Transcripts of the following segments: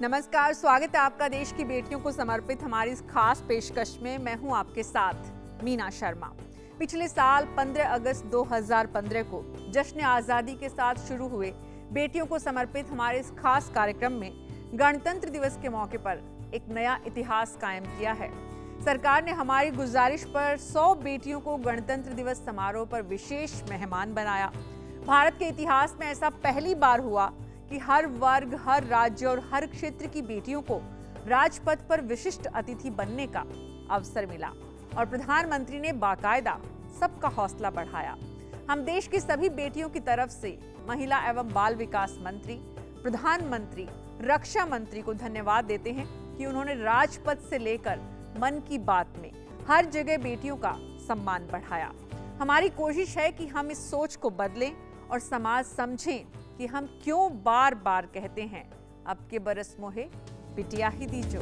नमस्कार, स्वागत है आपका देश की बेटियों को समर्पित हमारी इस खास पेशकश में। मैं हूं आपके साथ मीना शर्मा। पिछले साल 15 अगस्त 2015 को जश्न आज़ादी के साथ शुरू हुए बेटियों को समर्पित हमारे इस खास कार्यक्रम में गणतंत्र दिवस के मौके पर एक नया इतिहास कायम किया है। सरकार ने हमारी गुजारिश पर 100 बेटियों को गणतंत्र दिवस समारोह पर विशेष मेहमान बनाया। भारत के इतिहास में ऐसा पहली बार हुआ कि हर वर्ग, हर राज्य और हर क्षेत्र की बेटियों को राजपथ पर विशिष्ट अतिथि बनने का अवसर मिला और प्रधानमंत्री ने बाकायदा सबका हौसला बढ़ाया। हम देश की सभी बेटियों की तरफ से महिला एवं बाल विकास मंत्री, प्रधानमंत्री, रक्षा मंत्री को धन्यवाद देते हैं कि उन्होंने राजपथ से लेकर मन की बात में हर जगह बेटियों का सम्मान बढ़ाया। हमारी कोशिश है कि हम इस सोच को बदलें और समाज समझें कि हम क्यों बार बार कहते हैं अब के बरस मोहे बिटिया ही दीजो।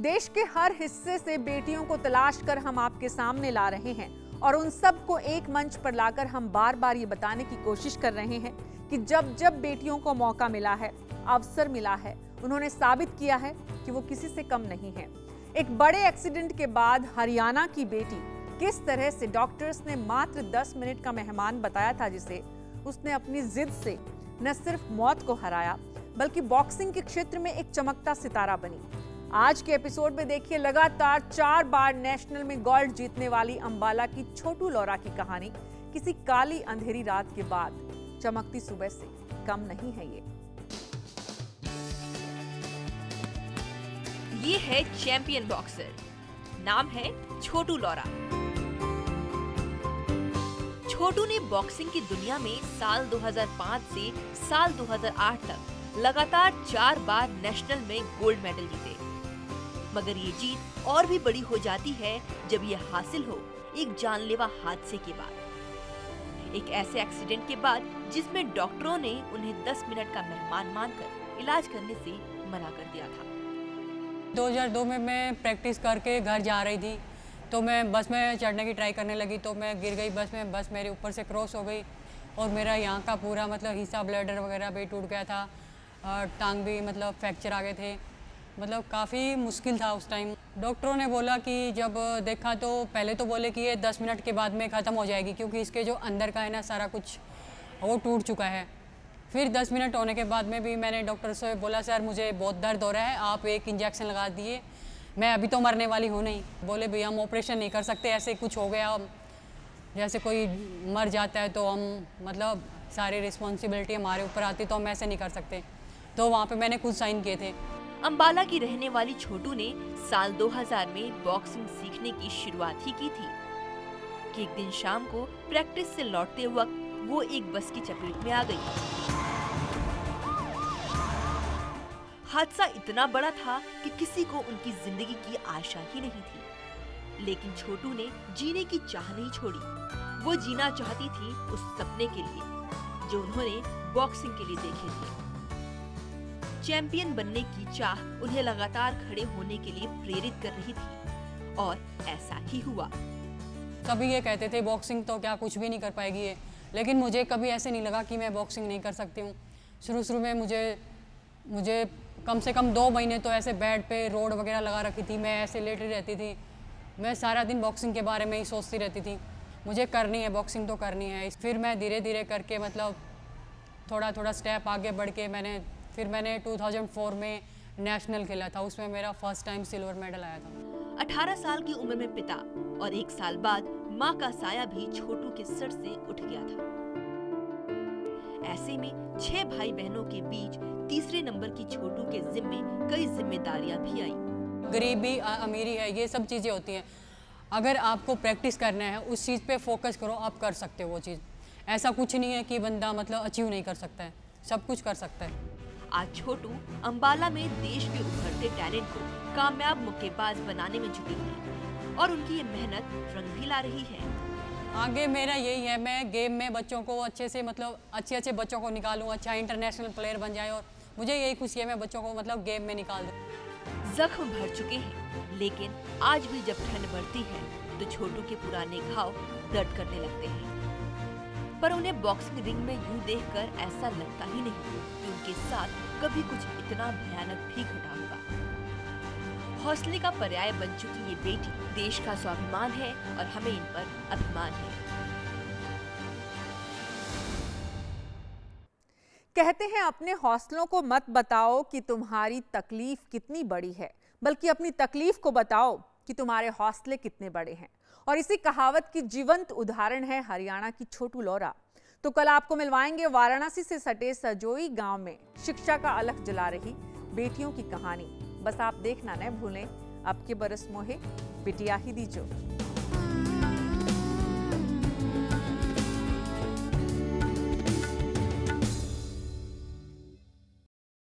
देश के हर हिस्से से बेटियों को तलाश कर हम आपके सामने ला रहे हैं और उन सब को एक मंच पर लाकर हम बार बार ये बताने की कोशिश कर रहे हैं कि जब जब बेटियों को मौका मिला है, अवसर मिला है, उन्होंने साबित किया है कि वो किसी से कम नहीं है। एक बड़े एक्सीडेंट के बाद हरियाणा की बेटी किस तरह से डॉक्टर्स ने मात्र 10 मिनट का मेहमान बताया था, जिसे उसने अपनी जिद से न सिर्फ मौत को हराया बल्कि बॉक्सिंग के क्षेत्र में एक चमकता सितारा बनी। आज के एपिसोड में देखिए लगातार 4 बार नेशनल में गोल्ड जीतने वाली अंबाला की छोटू लौरा की कहानी। किसी काली अंधेरी रात के बाद चमकती सुबह से कम नहीं है ये है चैंपियन बॉक्सर, नाम है छोटू लौरा। छोटू ने बॉक्सिंग की दुनिया में साल 2005 से साल 2008 तक लगातार 4 बार नेशनल में गोल्ड मेडल जीते। मगर ये जीत और भी बड़ी हो जाती है जब ये हासिल हो एक जानलेवा हादसे के बाद, एक ऐसे एक्सीडेंट के बाद जिसमें डॉक्टरों ने उन्हें 10 मिनट का मेहमान मानकर इलाज करने से मना कर दिया था। 2002 में मैं प्रैक्टिस करके घर जा रही थी तो मैं बस में चढ़ने की ट्राई करने लगी तो मैं गिर गई बस में। बस मेरे ऊपर से क्रॉस हो गई और मेरा यहाँ का पूरा मतलब हिस्सा ब्लैडर वगैरह भी टूट गया था और टांग भी मतलब फ्रैक्चर आ गए थे। मतलब काफ़ी मुश्किल था उस टाइम। डॉक्टरों ने बोला कि जब देखा तो पहले तो बोले कि ये 10 मिनट के बाद में ख़त्म हो जाएगी क्योंकि इसके जो अंदर का है ना सारा कुछ वो टूट चुका है। फिर 10 मिनट होने के बाद में भी मैंने डॉक्टर से बोला सर मुझे बहुत दर्द हो रहा है, आप एक इंजेक्शन लगा दिए, मैं अभी तो मरने वाली हूँ नहीं। बोले भैया हम ऑपरेशन नहीं कर सकते, ऐसे कुछ हो गया जैसे कोई मर जाता है तो हम मतलब सारी रिस्पॉन्सिबिलिटी हमारे ऊपर आती तो हम ऐसे नहीं कर सकते। तो वहाँ पे मैंने कुछ साइन किए थे। अंबाला की रहने वाली छोटू ने साल 2000 में बॉक्सिंग सीखने की शुरुआत ही की थी कि एक दिन शाम को प्रैक्टिस से लौटते वक्त वो एक बस की चपेट में आ गई। हादसा इतना बड़ा था कि किसी को उनकी जिंदगी की आशा ही नहीं थी, लेकिन छोटू ने जीने की चाह नहीं छोड़ी। वो जीना चाहती थी उस सपने के लिए जो उन्होंने बॉक्सिंग के लिए देखे थे। चैंपियन बनने की चाह उन्हें लगातार खड़े होने के लिए प्रेरित कर रही थी और ऐसा ही हुआ। सभी ये कहते थे बॉक्सिंग तो क्या कुछ भी नहीं कर पाएगी ये, लेकिन मुझे कभी ऐसे नहीं लगा कि मैं बॉक्सिंग नहीं कर सकती हूँ। शुरू में मुझे कम से कम 2 महीने तो ऐसे बेड पे रोड वगैरह लगा रखी थी, मैं ऐसे लेटी रहती थी। मैं सारा दिन बॉक्सिंग के बारे में ही सोचती रहती थी, मुझे करनी है बॉक्सिंग तो करनी है। फिर मैं धीरे धीरे करके मतलब थोड़ा स्टेप आगे बढ़ के मैंने 2004 में नेशनल खेला था, उसमें मेरा फर्स्ट टाइम सिल्वर मेडल आया था। 18 साल की उम्र में पिता और 1 साल बाद माँ का साया भी छोटू के सर से उठ गया था। ऐसे में 6 भाई बहनों के बीच तीसरे नंबर की छोटू के जिम्मे कई जिम्मेदारियां भी आई। गरीबी अमीरी है, ये सब चीज़ें होती हैं। अगर आपको प्रैक्टिस करना है उस चीज़ पे फोकस करो, आप कर सकते हो वो चीज़। ऐसा कुछ नहीं है कि बंदा मतलब अचीव नहीं कर सकता है, सब कुछ कर सकता है। आज छोटू अंबाला में देश के उभरते टैलेंट को कामयाब मुक्केबाज बनाने में जुटी है और उनकी ये मेहनत रंग भी ला रही है। आगे मेरा यही है, मैं गेम में बच्चों को अच्छे से मतलब अच्छे बच्चों को निकालूं, अच्छा इंटरनेशनल प्लेयर बन जाए और मुझे यही खुशी है मैं बच्चों को मतलब गेम में निकाल दूं। जख्म भर चुके हैं लेकिन आज भी जब ठंड बढ़ती है तो छोटू के पुराने घाव दर्द करने लगते हैं। पर उन्हें बॉक्सिंग रिंग में यूं देखकर ऐसा लगता ही नहीं कि उनके साथ कभी कुछ इतना भयानक भी घटा होगा। हौसले का पर्याय बन चुकी ये बेटी देश का स्वाभिमान है और हमें इन पर अभिमान है। कहते हैं अपने हौसलों को मत बताओ कि तुम्हारी तकलीफ कितनी बड़ी है, बल्कि अपनी तकलीफ को बताओ कि तुम्हारे हौसले कितने बड़े हैं। और इसी कहावत की जीवंत उदाहरण है हरियाणा की छोटू लौरा। तो कल आपको मिलवाएंगे वाराणसी से सटे सजोई गांव में शिक्षा का अलख जला रही बेटियों की कहानी। बस आप देखना न भूलें। अब के बरस मोहे बिटिया ही दीजो।